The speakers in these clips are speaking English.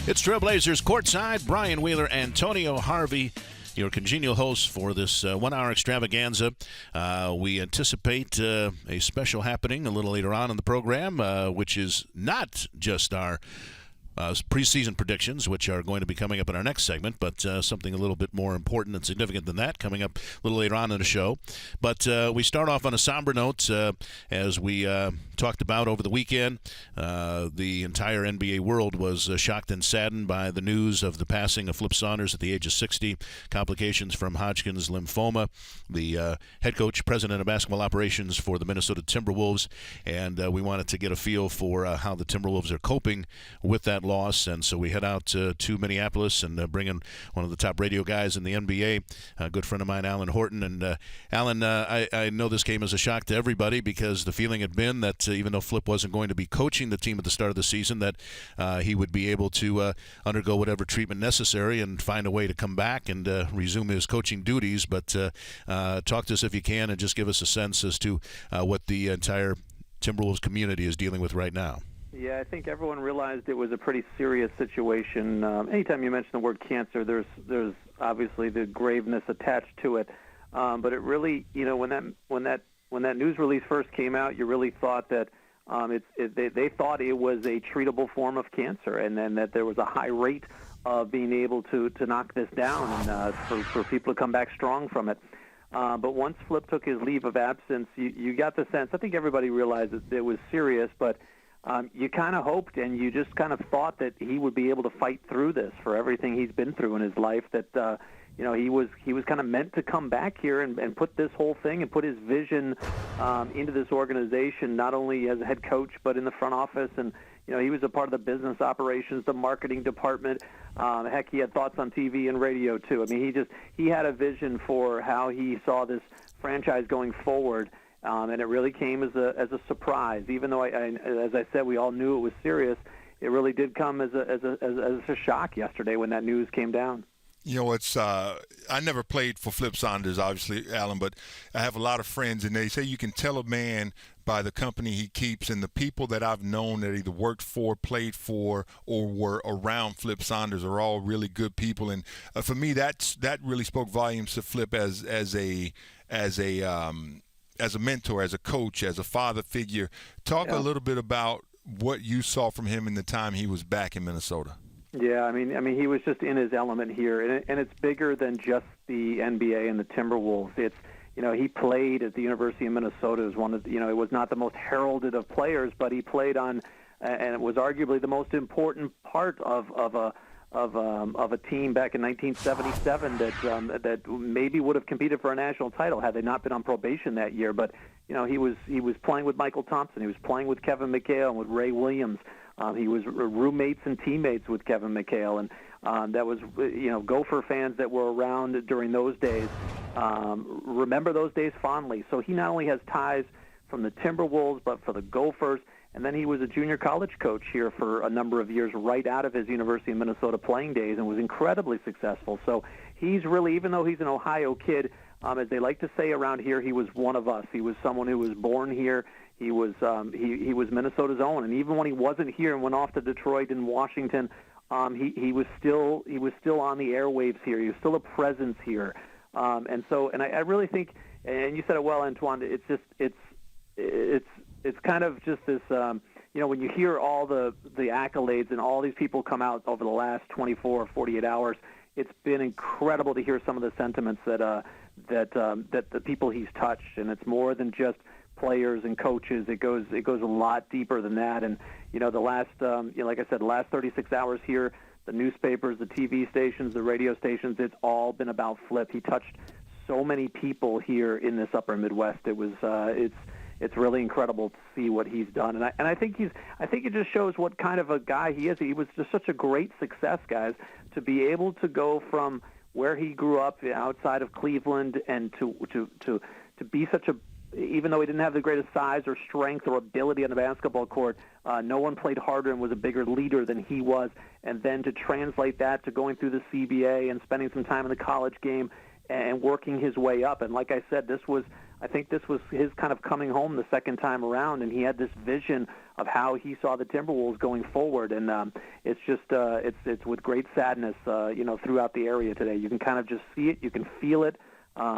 It's Trailblazers Courtside. Brian Wheeler, Antonio Harvey, your congenial hosts for this one-hour extravaganza. We anticipate a special happening a little later on in the program, which is not just our preseason predictions, which are going to be coming up in our next segment, but something a little bit more important and significant than that coming up a little later on in the show. But we start off on a somber note. As we talked about over the weekend, the entire NBA world was shocked and saddened by the news of the passing of Flip Saunders at the age of 60, complications from Hodgkin's lymphoma, the head coach, president of basketball operations for the Minnesota Timberwolves, and we wanted to get a feel for how the Timberwolves are coping with that loss, and so we head out to Minneapolis and bring in one of the top radio guys in the NBA, a good friend of mine, Alan Horton. And Alan, I know this came as a shock to everybody because the feeling had been that even though Flip wasn't going to be coaching the team at the start of the season, that he would be able to undergo whatever treatment necessary and find a way to come back and resume his coaching duties. But talk to us if you can and just give us a sense as to what the entire Timberwolves community is dealing with right now. Yeah, I think everyone realized it was a pretty serious situation. Anytime you mention the word cancer, there's obviously the graveness attached to it. But it really, when that news release first came out, you really thought that they thought it was a treatable form of cancer, and then that there was a high rate of being able to knock this down and for people to come back strong from it. But once Flip took his leave of absence, you got the sense. I think everybody realized that it was serious, but you kind of hoped and you just kind of thought that he would be able to fight through this for everything he's been through in his life, that he was kind of meant to come back here and put this whole thing and put his vision into this organization, not only as a head coach but in the front office. And he was a part of the business operations, the marketing department. Heck, he had thoughts on TV and radio too. I mean, he had a vision for how he saw this franchise going forward. And it really came as a surprise. Even though, as I said, we all knew it was serious, it really did come as a shock yesterday when that news came down. It's I never played for Flip Saunders, obviously, Alan, but I have a lot of friends, and they say you can tell a man by the company he keeps. And the people that I've known that either worked for, played for, or were around Flip Saunders are all really good people. And for me, that really spoke volumes to Flip as a mentor, as a coach, as a father figure. Talk a little bit about what you saw from him in the time he was back in Minnesota. Yeah, I mean, he was just in his element here, and it's bigger than just the NBA and the Timberwolves. It's, he played at the University of Minnesota as one of, it was not the most heralded of players, but he played on, and it was arguably the most important part of a team back in 1977 that maybe would have competed for a national title had they not been on probation that year. But he was playing with Michael Thompson, he was playing with Kevin McHale and with Ray Williams. He was roommates and teammates with Kevin McHale, and that was Gopher fans that were around during those days remember those days fondly. So he not only has ties from the Timberwolves, but for the Gophers. And then he was a junior college coach here for a number of years right out of his University of Minnesota playing days and was incredibly successful. So he's really, even though he's an Ohio kid, as they like to say around here, he was one of us. He was someone who was born here. He was he was Minnesota's own. And even when he wasn't here and went off to Detroit and Washington, he was still on the airwaves here. He was still a presence here. And I really think, and you said it well, Antoine, it's kind of just this, when you hear all the accolades and all these people come out over the last 24 or 48 hours, it's been incredible to hear some of the sentiments that the people he's touched, and it's more than just players and coaches. It goes a lot deeper than that. And the last, like I said, the last 36 hours here, the newspapers, the TV stations, the radio stations, it's all been about Flip. He touched so many people here in this Upper Midwest. It was it's really incredible to see what he's done, and I think it just shows what kind of a guy he is. He was just such a great success, guys, to be able to go from where he grew up outside of Cleveland and to be such a, even though he didn't have the greatest size or strength or ability on the basketball court, no one played harder and was a bigger leader than he was. And then to translate that to going through the CBA and spending some time in the college game and working his way up. And like I said, I think this was his kind of coming home the second time around, and he had this vision how he saw the Timberwolves going forward. And it's just it's with great sadness, throughout the area today. You can kind of just see it, you can feel it.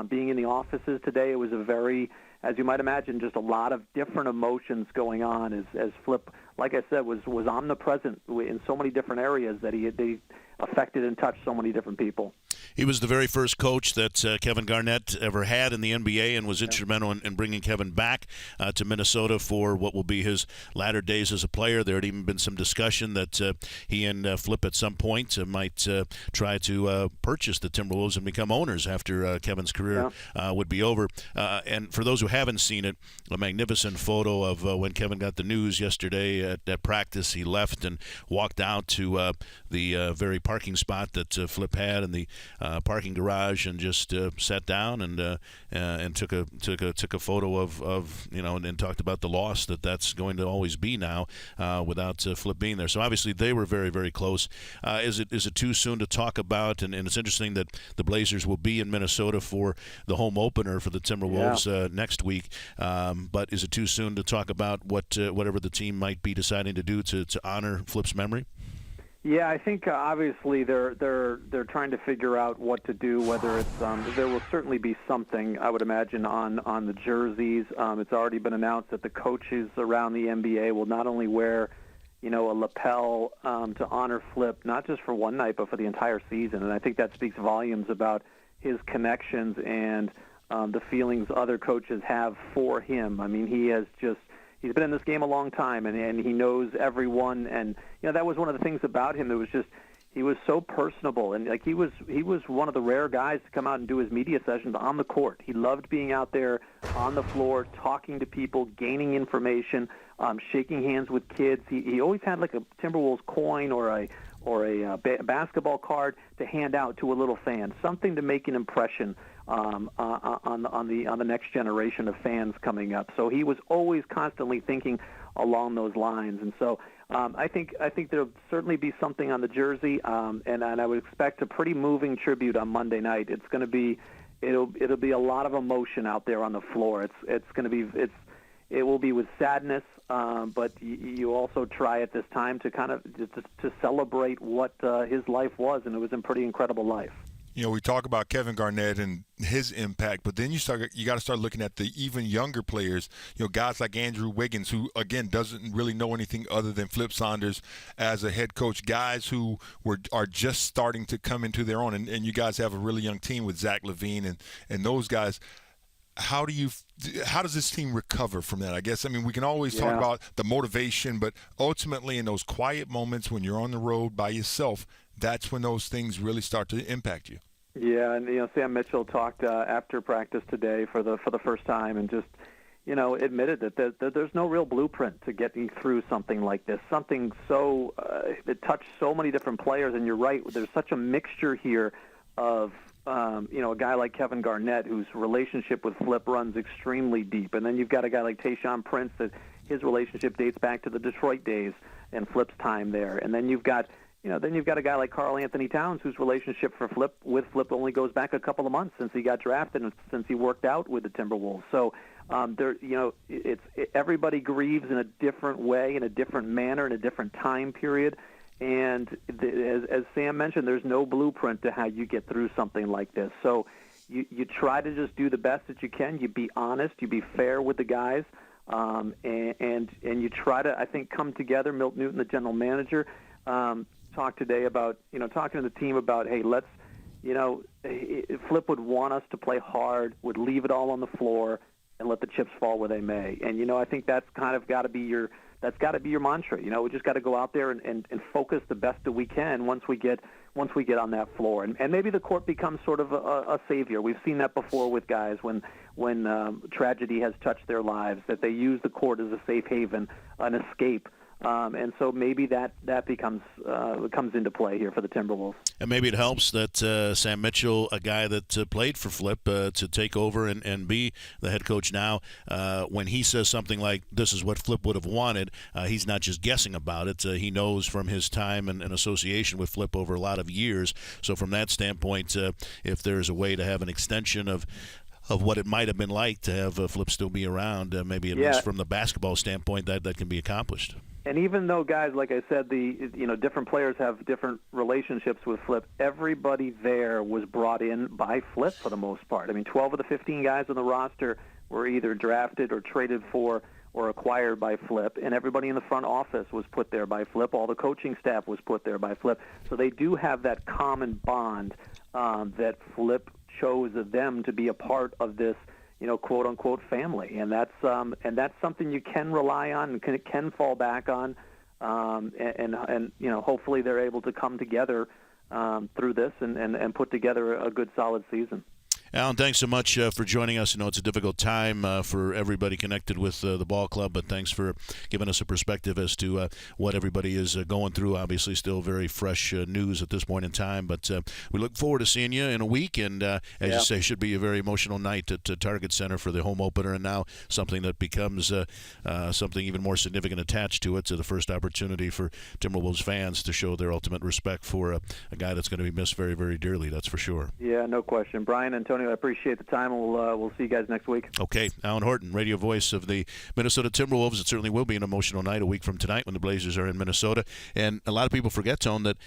Being in the offices today, it was a very, as you might imagine, just a lot of different emotions going on as Flip, like I said, was omnipresent in so many different areas that they affected and touched so many different people. He was the very first coach that Kevin Garnett ever had in the NBA and was instrumental in bringing Kevin back to Minnesota for what will be his latter days as a player. There had even been some discussion that he and Flip at some point might try to purchase the Timberwolves and become owners after Kevin's career would be over. And for those who haven't seen it, a magnificent photo of when Kevin got the news yesterday at practice. He left and walked out to the very parking spot that Flip had in the parking garage and just sat down and took a photo of and talked about the loss that's going to always be now without Flip being there. So obviously they were very, very close. Is it too soon to talk about? And it's interesting that the Blazers will be in Minnesota for the home opener for the Timberwolves next week. But is it too soon to talk about whatever the team might be deciding to do to honor Flip's memory? Yeah, I think obviously they're trying to figure out what to do. Whether it's there will certainly be something, I would imagine, on the jerseys. It's already been announced that the coaches around the NBA will not only wear, a lapel to honor Flip, not just for one night but for the entire season. And I think that speaks volumes about his connections and the feelings other coaches have for him. I mean, he's been in this game a long time, and he knows everyone. And that was one of the things about him. It was just he was so personable, and he was one of the rare guys to come out and do his media sessions on the court. He loved being out there on the floor, talking to people, gaining information, shaking hands with kids. He always had like a Timberwolves coin or a basketball card to hand out to a little fan, something to make an impression on the next generation of fans coming up. So he was always constantly thinking along those lines, and so I think there'll certainly be something on the jersey, and I would expect a pretty moving tribute on Monday night. It's going to be it'll be a lot of emotion out there on the floor. It will be with sadness, but you also try at this time to kind of to celebrate what his life was, and it was a pretty incredible life. We talk about Kevin Garnett and his impact, but then you got to start looking at the even younger players, guys like Andrew Wiggins, who, again, doesn't really know anything other than Flip Saunders as a head coach, guys who are just starting to come into their own, and you guys have a really young team with Zach LaVine and those guys. How does this team recover from that? I guess, we can always talk about the motivation, but ultimately in those quiet moments when you're on the road by yourself, that's when those things really start to impact you. Yeah, and Sam Mitchell talked after practice today for the first time, and just admitted that there's no real blueprint to getting through something like this. Something so it touched so many different players, and you're right. There's such a mixture here of a guy like Kevin Garnett, whose relationship with Flip runs extremely deep, and then you've got a guy like Tayshaun Prince that his relationship dates back to the Detroit days and Flip's time there, and then you've got a guy like Karl Anthony Towns, whose relationship with Flip only goes back a couple of months since he got drafted and since he worked out with the Timberwolves. So everybody grieves in a different way, in a different manner, in a different time period. And as Sam mentioned, there's no blueprint to how you get through something like this. So you try to just do the best that you can. You be honest. You be fair with the guys. And you try to, I think, come together. Milt Newton, the general manager, talked today about, talking to the team about, hey, let's, Flip would want us to play hard, would leave it all on the floor, and let the chips fall where they may. And, I think that's kind of got to be your mantra. We just got to go out there and focus the best that we can once we get on that floor. And maybe the court becomes sort of a savior. We've seen that before with guys when tragedy has touched their lives, that they use the court as a safe haven, an escape. And so maybe that comes into play here for the Timberwolves. And maybe it helps that Sam Mitchell, a guy that played for Flip, to take over and be the head coach now, when he says something like, this is what Flip would have wanted, he's not just guessing about it. He knows from his time and association with Flip over a lot of years. So from that standpoint, if there's a way to have an extension of of what it might have been like to have Flip still be around. Maybe at least from the basketball standpoint, that can be accomplished. And even though, guys, like I said, different players have different relationships with Flip, everybody there was brought in by Flip for the most part. I mean, 12 of the 15 guys on the roster were either drafted or traded for or acquired by Flip, and everybody in the front office was put there by Flip. All the coaching staff was put there by Flip. So they do have that common bond that Flip chose them to be a part of this, quote unquote family, and that's something you can rely on and can fall back on, and hopefully they're able to come together through this and put together a good solid season. Alan, thanks so much for joining us. I know it's a difficult time for everybody connected with the ball club, but thanks for giving us a perspective as to what everybody is going through. Obviously, still very fresh news at this point in time, but we look forward to seeing you in a week. And as you say, should be a very emotional night at Target Center for the home opener, and now something that becomes something even more significant attached to it, to the first opportunity for Timberwolves fans to show their ultimate respect for a guy that's going to be missed very, very dearly. That's for sure. Yeah, no question. Brian and Tony, I appreciate the time, and we'll see you guys next week. Okay, Alan Horton, radio voice of the Minnesota Timberwolves. It certainly will be an emotional night a week from tonight when the Blazers are in Minnesota. And a lot of people forget, Tone, that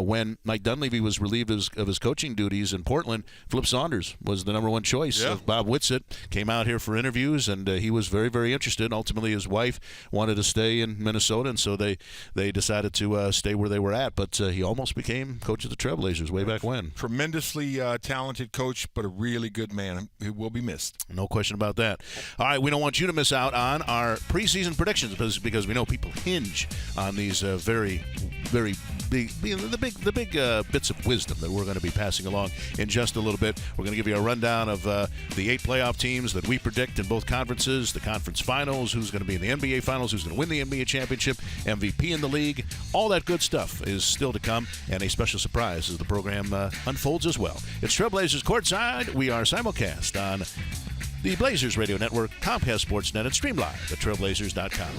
when Mike Dunleavy was relieved of his coaching duties in Portland, Flip Saunders was the number one choice. Bob Whitsitt came out here for interviews, and he was very, very interested. Ultimately, his wife wanted to stay in Minnesota, and so they decided to stay where they were at. But he almost became coach of the Trailblazers way back when. Tremendously talented coach, but a really good man who will be missed. No question about that. All right, we don't want you to miss out on our preseason predictions because we know people hinge on these very, very big, the big bits of wisdom that we're going to be passing along in just a little bit. We're going to give you a rundown of the 8 playoff teams that we predict in both conferences, the conference finals, who's going to be in the NBA finals, who's going to win the NBA championship, MVP in the league. All that good stuff is still to come, and a special surprise as the program unfolds as well. It's Trailblazers Courtside. We are simulcast on the Blazers Radio Network, Comcast Sportsnet, and stream live at trailblazers.com.